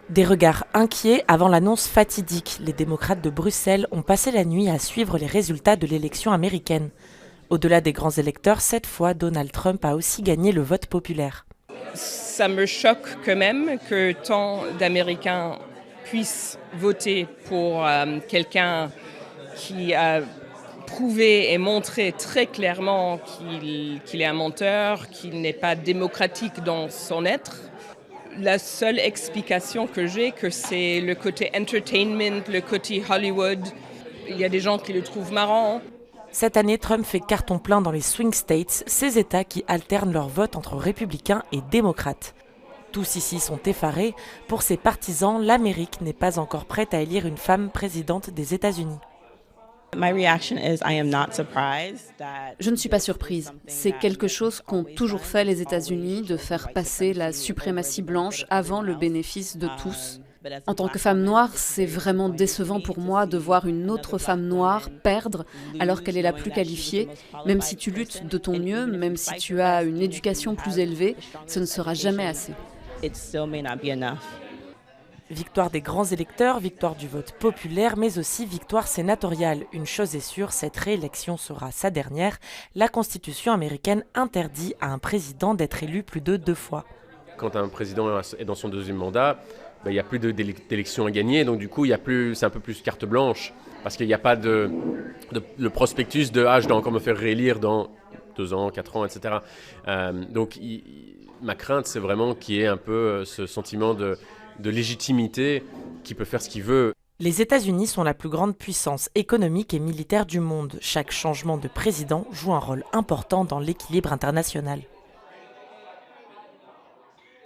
Des regards inquiets avant l'annonce fatidique. Les démocrates de Bruxelles ont passé la nuit à suivre les résultats de l'élection américaine. Au-delà des grands électeurs, cette fois, Donald Trump a aussi gagné le vote populaire. Ça me choque quand même que tant d'Américains puissent voter pour quelqu'un qui a prouvé et montré très clairement qu'il est un menteur, qu'il n'est pas démocratique dans son être. La seule explication que j'ai, que c'est le côté entertainment, le côté Hollywood. Il y a des gens qui le trouvent marrant. Cette année, Trump fait carton plein dans les swing states, ces États qui alternent leur vote entre républicains et démocrates. Tous ici sont effarés. Pour ses partisans, l'Amérique n'est pas encore prête à élire une femme présidente des États-Unis. Je ne suis pas surprise. C'est quelque chose qu'ont toujours fait les États-Unis, de faire passer la suprématie blanche avant le bénéfice de tous. En tant que femme noire, c'est vraiment décevant pour moi de voir une autre femme noire perdre alors qu'elle est la plus qualifiée. Même si tu luttes de ton mieux, même si tu as une éducation plus élevée, ce ne sera jamais assez. Victoire des grands électeurs, victoire du vote populaire, mais aussi victoire sénatoriale. Une chose est sûre, cette réélection sera sa dernière. La Constitution américaine interdit à un président d'être élu plus de 2 fois. Quand un président est dans son deuxième mandat, il n'y a plus d'élections à gagner, donc du coup, c'est un peu plus carte blanche, parce qu'il n'y a pas le prospectus de « ah, je dois encore me faire réélire dans 2 ans, 4 ans, etc. » Donc, ma crainte, c'est vraiment qu'il y ait un peu ce sentiment de légitimité qui peut faire ce qu'il veut. Les États-Unis sont la plus grande puissance économique et militaire du monde. Chaque changement de président joue un rôle important dans l'équilibre international.